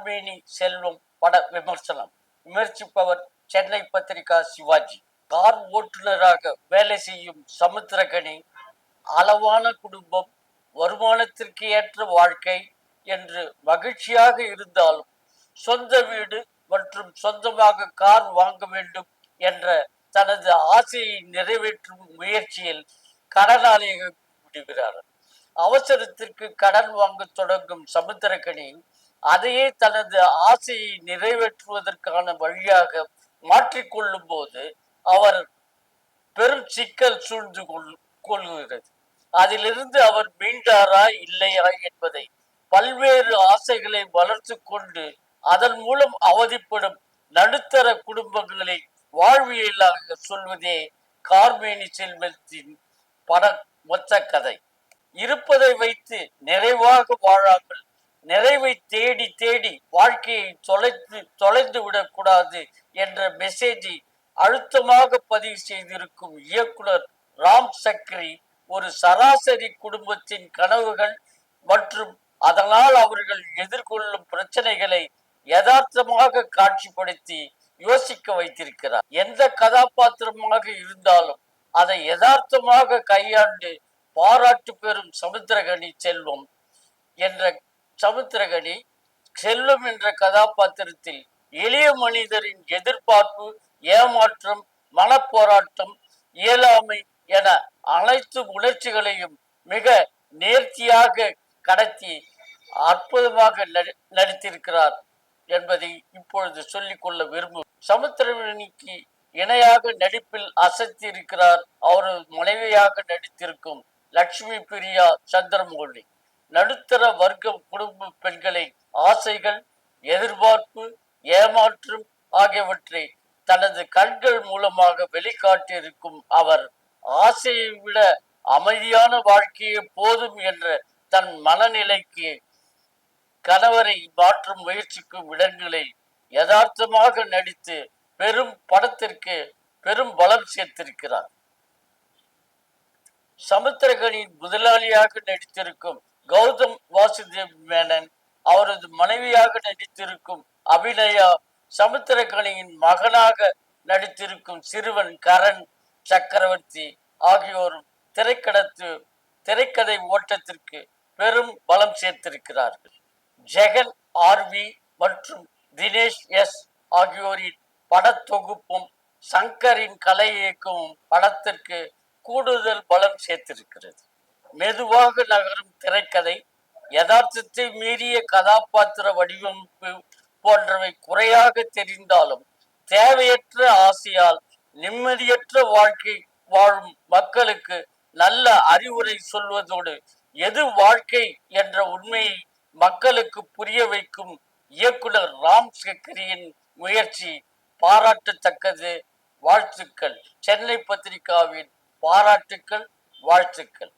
கார்மேனி செல்வம் பட விமர்சனம். விமர்சிப்பவர் சென்னை பத்திரிகா சிவாஜி. கார் ஓட்டுநராக வேலை செய்யும் சமுத்திரகனி அளவான குடும்பம், வருமானத்திற்கு ஏற்ற வாழ்க்கை என்று மகிழ்ச்சியாக இருந்தாலும் சொந்த வீடு மற்றும் சொந்தமாக கார் வாங்க வேண்டும் என்ற தனது ஆசையை நிறைவேற்றும் முயற்சியில் கடனாளியாக விடுகிறார். அவசரத்திற்கு கடன் வாங்க தொடங்கும் சமுத்திரகனி அதையே தனது ஆசையை நிறைவேற்றுவதற்கான வழியாக மாற்றிக்கொள்ளும் போது அவர் பெரும் சிக்கல் சூழ்ந்து கொள்கிறது. அதிலிருந்து அவர் மீண்டாரா இல்லையா என்பதை, பல்வேறு ஆசைகளை வளர்த்து கொண்டு அதன் மூலம் அவதிப்படும் நடுத்தர குடும்பங்களை வாழ்வியலாக சொல்வதே கார்மேனி செல்வத்தின் பட மொத்த கதை. இருப்பதை வைத்து நிறைவாக வாழாமல் நிறைவை தேடி தேடி வாழ்க்கையை தொலைந்து விடக்கூடாது என்ற மெசேஜை அழுத்தமாக பதிவு செய்திருக்கும் இயக்குனர் ராம் சக்ரி ஒரு சராசரி குடும்பத்தின் கனவுகள் மற்றும் அதனால் அவர்கள் எதிர்கொள்ளும் பிரச்சனைகளை யதார்த்தமாக காட்சிப்படுத்தி யோசிக்க வைத்திருக்கிறார். எந்த கதாபாத்திரமாக இருந்தாலும் அதை யதார்த்தமாக கையாண்டு பாராட்டு பெறும் சமுத்திரகனி செல்வம் என்ற கதாபாத்திரத்தில் எளிய மனிதரின் எதிர்பார்ப்பு, ஏமாற்றம், மனப்போராட்டம், இயலாமை என அனைத்து உணர்ச்சிகளையும் மிக நேர்த்தியாக கடத்தி அற்புதமாக நடித்திருக்கிறார் என்பதை இப்பொழுது சொல்லிக்கொள்ள விரும்பும். சமுத்திரகனிக்கு இணையாக நடிப்பில் அசத்தியிருக்கிறார் அவரது மனைவியாக நடித்திருக்கும் லட்சுமி பிரியா சந்திரமௌலி. நடுத்தர வர்க்க குடும்ப பெண்களின் ஆசைகள், எதிர்பார்ப்பு, ஏமாற்றம் ஆகியவற்றை தனது கண்கள் மூலமாக வெளிக்காட்டியிருக்கும் அவர் ஆசையை விட அமைதியான வாழ்க்கையே போதும் என்ற தன் மனநிலைக்கு கணவரை மாற்றும் முயற்சிக்கும் இடங்களில் யதார்த்தமாக நடித்து பெரும் படத்திற்கு பெரும் பலம் சேர்த்திருக்கிறார். சமுத்திரகனின் முதலாளியாக நடித்திருக்கும் கௌதம் வாசுதேவ் மேனன், அவரது மனைவியாக நடித்திருக்கும் அபிநயா, சமுத்திரகனியின் மகனாக நடித்திருக்கும் சிறுவன் கரண் சக்கரவர்த்தி ஆகியோரும் திரைக்கதை ஓட்டத்திற்கு பெரும் பலம் சேர்த்திருக்கிறார்கள். ஜெகன் ஆர்வி மற்றும் தினேஷ் எஸ் ஆகியோரின் படத்தொகுப்பும் சங்கரின் கலை இயக்கமும் படத்திற்கு கூடுதல் பலம் சேர்த்திருக்கிறது. மெதுவாக நகரும் திரைக்கதை, யதார்த்தத்தை மீறிய கதாபாத்திர வடிவமைப்பு போன்றவை குறையாக தெரிந்தாலும் தேவையற்ற ஆசையால் நிம்மதியற்ற வாழ்க்கை வாழும் மக்களுக்கு நல்ல அறிவுரை சொல்வதோடு எது வாழ்க்கை என்ற உண்மையை மக்களுக்கு புரிய வைக்கும் இயக்குனர் ராம் சக்ரியின் முயற்சி பாராட்டத்தக்கது. வாழ்த்துக்கள். சென்னை பத்திரிகாவின் பாராட்டுக்கள், வாழ்த்துக்கள்.